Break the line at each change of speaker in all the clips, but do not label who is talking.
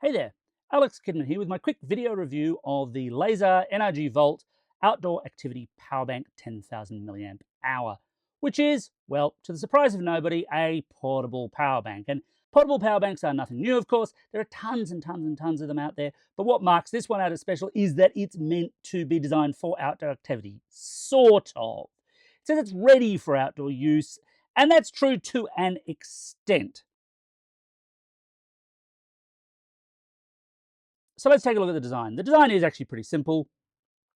Hey there, Alex Kidman here with my quick video review of the Laser NRGVault Outdoor Activity Powerbank 10,000 milliamp hour, which is, well, to the surprise of nobody, a portable power bank. And portable power banks are nothing new, of course. There are tons and tons and tons of them out there. But what marks this one out as special is that it's meant to be designed for outdoor activity, sort of. It says it's ready for outdoor use, and that's true to an extent. So let's take a look at the design. The design is actually pretty simple.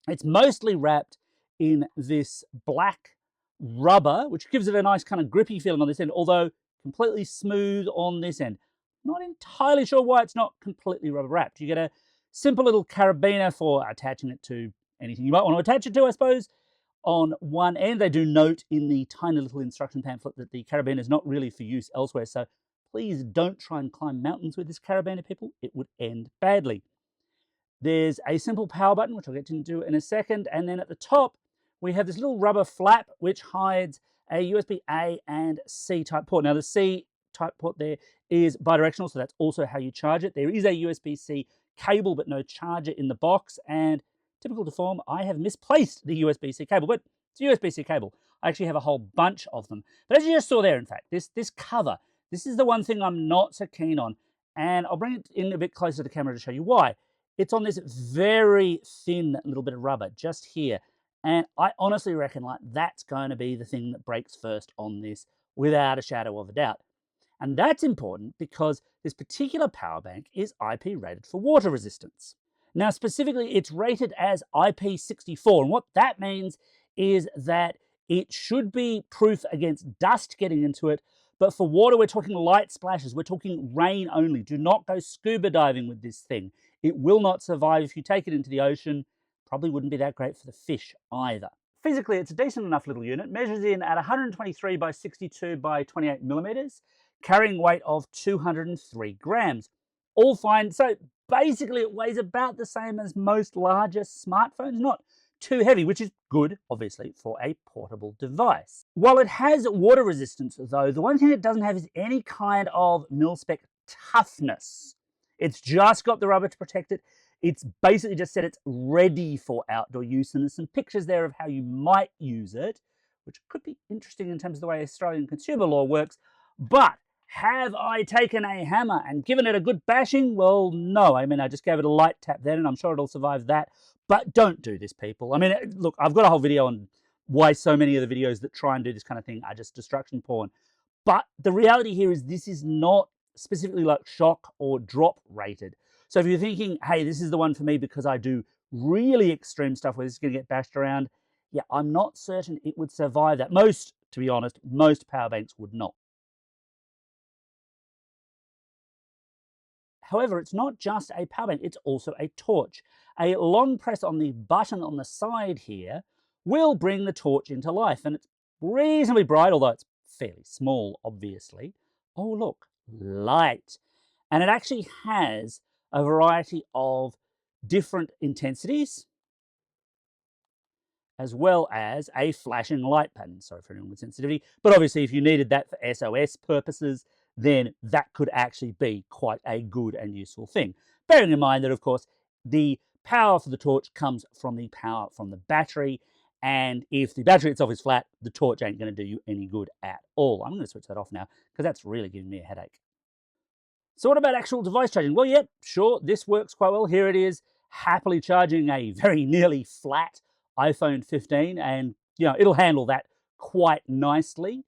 It's mostly wrapped in this black rubber, which gives it a nice kind of grippy feeling on this end, although completely smooth on this end. Not entirely sure why it's not completely rubber wrapped. You get a simple little carabiner for attaching it to anything you might want to attach it to, I suppose. On one end, they do note in the tiny little instruction pamphlet that the carabiner is not really for use elsewhere, so please don't try and climb mountains with this carabiner, people. It would end badly. There's a simple power button, which I'll get into in a second, and then at the top, we have this little rubber flap which hides a USB-A and C type port. Now, the C type port there is bidirectional, so that's also how you charge it. There is a USB-C cable, but no charger in the box, and typical to form, I have misplaced the USB-C cable, but it's a USB-C cable. I actually have a whole bunch of them. But as you just saw there, in fact, this cover, this is the one thing I'm not so keen on, and I'll bring it in a bit closer to the camera to show you why. It's on this very thin little bit of rubber just here. And I honestly reckon like that's going to be the thing that breaks first on this without a shadow of a doubt. And that's important because this particular power bank is IP rated for water resistance. Now, specifically, it's rated as IP64. And what that means is that it should be proof against dust getting into it. But for water, we're talking light splashes. We're talking rain only. Do not go scuba diving with this thing. It will not survive if you take it into the ocean. Probably wouldn't be that great for the fish either. Physically, it's a decent enough little unit. Measures in at 123 by 62 by 28 millimeters, carrying weight of 203 grams. All fine. So basically, it weighs about the same as most larger smartphones. Not too heavy, which is good, obviously, for a portable device. While it has water resistance, though, the one thing it doesn't have is any kind of mil-spec toughness. It's just got the rubber to protect it. It's basically just said it's ready for outdoor use, and there's some pictures there of how you might use it, which could be interesting in terms of the way Australian consumer law works. But have I taken a hammer and given it a good bashing? Well, no. I mean, I just gave it a light tap then, and I'm sure it'll survive that. But don't do this, people. I mean, look, I've got a whole video on why so many of the videos that try and do this kind of thing are just destruction porn. But the reality here is this is not specifically like shock or drop rated. So if you're thinking, hey, this is the one for me because I do really extreme stuff where this is going to get bashed around, yeah, I'm not certain it would survive that. Most, to be honest, most power banks would not. However, it's not just a power bank, it's also a torch. A long press on the button on the side here will bring the torch into life, and it's reasonably bright, although it's fairly small, obviously. Oh, look, light. And it actually has a variety of different intensities, as well as a flashing light pattern. Sorry for anyone with sensitivity, but obviously if you needed that for SOS purposes, then that could actually be quite a good and useful thing. Bearing in mind that, of course, the power for the torch comes from the power from the battery, and if the battery itself is flat, the torch ain't going to do you any good at all. I'm going to switch that off now because that's really giving me a headache. So what about actual device charging? Well, yeah, sure, this works quite well. Here it is, happily charging a very nearly flat iPhone 15, and it'll handle that quite nicely.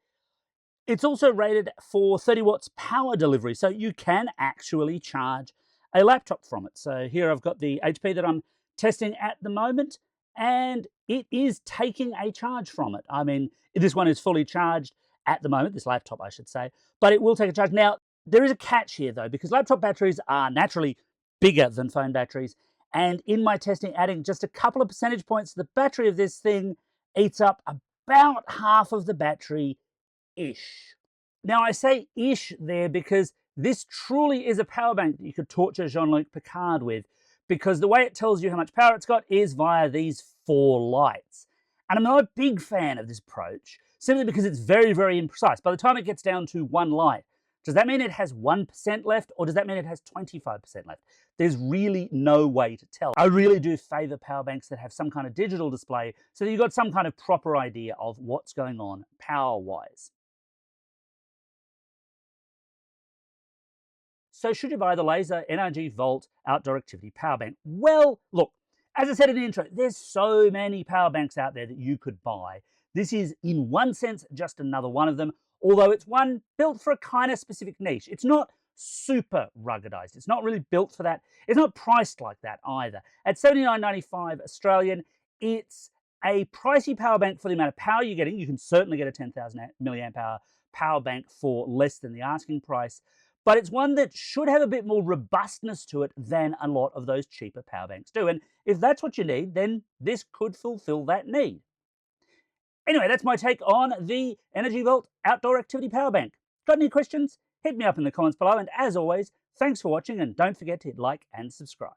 It's also rated for 30 watts power delivery, so you can actually charge a laptop from it. So here I've got the HP that I'm testing at the moment, and it is taking a charge from it. I mean, this one is fully charged at the moment, this laptop I should say, but it will take a charge. Now, there is a catch here though, because laptop batteries are naturally bigger than phone batteries, and in my testing, adding just a couple of percentage points to the battery of this thing eats up about half of the battery-ish. Now, I say ish there because this truly is a power bank that you could torture Jean-Luc Picard with, because the way it tells you how much power it's got is via these 4 lights. And I'm not a big fan of this approach, simply because it's very, very imprecise. By the time it gets down to 1 light, Does that mean it has 1% left, or does that mean it has 25% left? There's really no way to tell. I really do favor power banks that have some kind of digital display so that you've got some kind of proper idea of what's going on power-wise. So should you buy the Laser NRGVault Outdoor Activity Powerbank? Well, look, as I said in the intro, there's so many power banks out there that you could buy. This is, in one sense, just another one of them, although it's one built for a kind of specific niche. It's not super ruggedized. It's not really built for that. It's not priced like that either. At $79.95 Australian, it's a pricey power bank for the amount of power you're getting. You can certainly get a 10,000 milliamp hour power bank for less than the asking price, but it's one that should have a bit more robustness to it than a lot of those cheaper power banks do. And if that's what you need, then this could fulfill that need. Anyway, that's my take on the NRGVault Outdoor Activity Powerbank. Got any questions? Hit me up in the comments below, and as always, thanks for watching, and don't forget to hit like and subscribe.